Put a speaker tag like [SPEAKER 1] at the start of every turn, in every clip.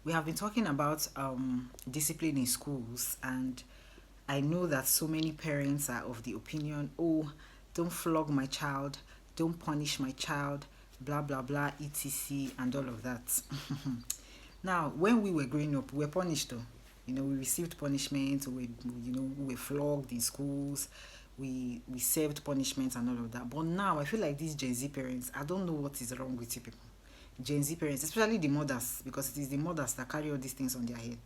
[SPEAKER 1] We have been talking about discipline in schools, and I know that so many parents are of the opinion, oh, don't flog my child, don't punish my child, blah blah blah, etc., and all of that. Now, when we were growing up, we were punished though. We received punishment, we were flogged in schools, we served punishments and all of that. But now I feel like these Gen Z parents, I don't know what is wrong with you people. Gen Z parents, especially the mothers, because it is the mothers that carry all these things on their head.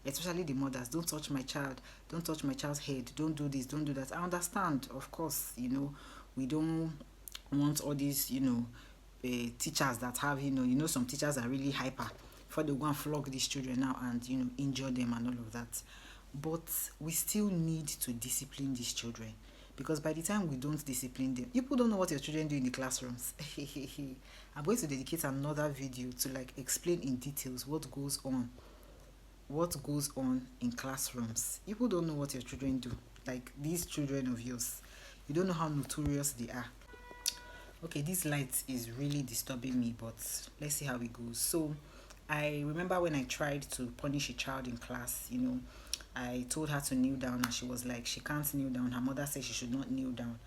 [SPEAKER 1] Especially the mothers, don't touch my child, don't touch my child's head, don't do this, don't do that. I understand, of course, we don't want all these, teachers that have, some teachers are really hyper for they go and flog these children now and, injure them and all of that. But we still need to discipline these children because by the time we don't discipline them, people don't know what your children do in the classrooms. I'm going to dedicate another video to like explain in details what goes on in classrooms. People don't know what your children do, like these children of yours. You don't know how notorious they are. Okay, this light is really disturbing me, but let's see how it goes. So I remember when I tried to punish a child in class, I told her to kneel down and she was like, she can't kneel down. Her mother said she should not kneel down.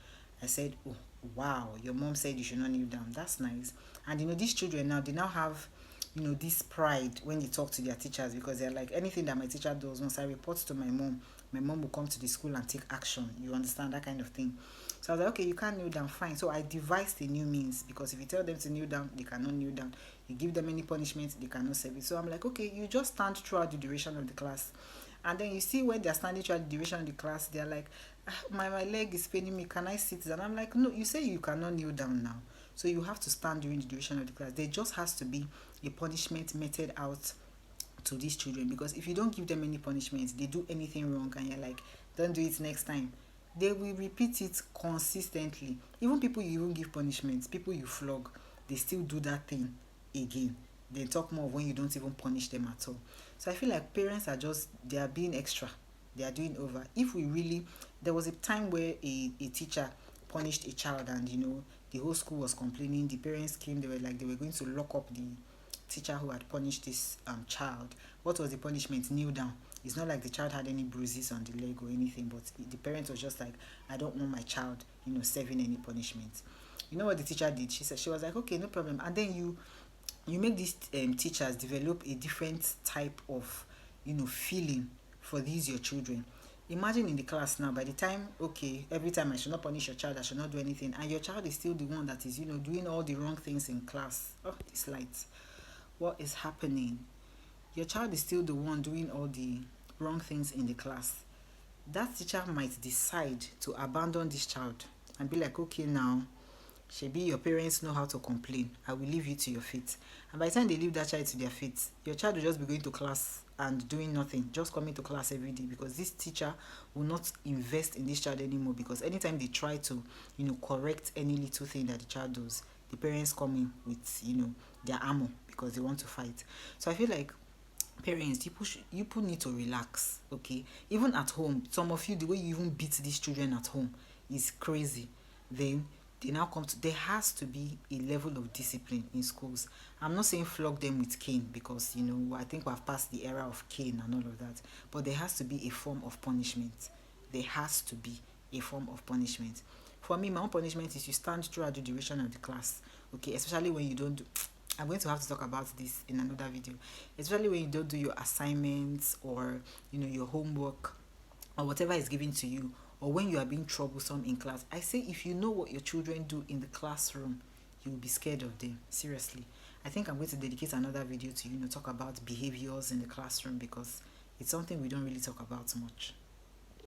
[SPEAKER 1] I said, oh, wow, your mom said you should not kneel down. That's nice. And these children now, they now have, this pride when they talk to their teachers because they're like, anything that my teacher does, once I report to my mom will come to the school and take action. You understand that kind of thing. So I was like, okay, you can't kneel down, fine. So I devised a new means because if you tell them to kneel down, they cannot kneel down. You give them any punishment, they cannot serve it. So I'm like, okay, you just stand throughout the duration of the class. And then you see when they're standing throughout the duration of the class, they're like, "Ah, my leg is paining me. Can I sit down?" I'm like, no, you say you cannot kneel down now. So you have to stand during the duration of the class. There just has to be a punishment meted out to these children because if you don't give them any punishments, they do anything wrong and you're like, don't do it next time. They will repeat it consistently. Even people you even give punishments, people you flog, they still do that thing again. They talk more of when you don't even punish them at all. So I feel like parents are just, they are being extra. They are doing over. If we really, there was a time where a teacher punished a child and the whole school was complaining. The parents came, they were like they were going to lock up the teacher who had punished this child. What was the punishment? Kneel down. It's not like the child had any bruises on the leg or anything, but the parent was just like, I don't want my child, serving any punishment. You know what the teacher did? She was like, okay, no problem. And then you make these teachers develop a different type of feeling for these your children. Imagine in the class now, by the time, okay, every time I should not punish your child, I should not do anything, and your child is still the one that is doing all the wrong things in class. Oh, this light, what is happening? Your child is still the one doing all the wrong things in the class. That teacher might decide to abandon this child and be like, okay, now shebi your parents know how to complain, I will leave you to your fate. And by the time they leave that child to their fate, your child will just be going to class and doing nothing, just coming to class every day because this teacher will not invest in this child anymore because anytime they try to correct any little thing that the child does, the parents come in with their armor because they want to fight. So I feel like parents, you people need to relax, okay? Even at home, some of you, the way you even beat these children at home is crazy. Then they now come to, there has to be a level of discipline in schools. I'm not saying flog them with cane because I think we've passed the era of cane and all of that, but there has to be a form of punishment. There has to be a form of punishment. For me, my own punishment is you stand throughout the duration of the class, okay? Especially when you don't do, I'm going to have to talk about this in another video. Especially when you don't do your assignments or your homework or whatever is given to you, or when you are being troublesome in class. I say if you know what your children do in the classroom, you will be scared of them. Seriously. I think I'm going to dedicate another video to talk about behaviors in the classroom because it's something we don't really talk about much.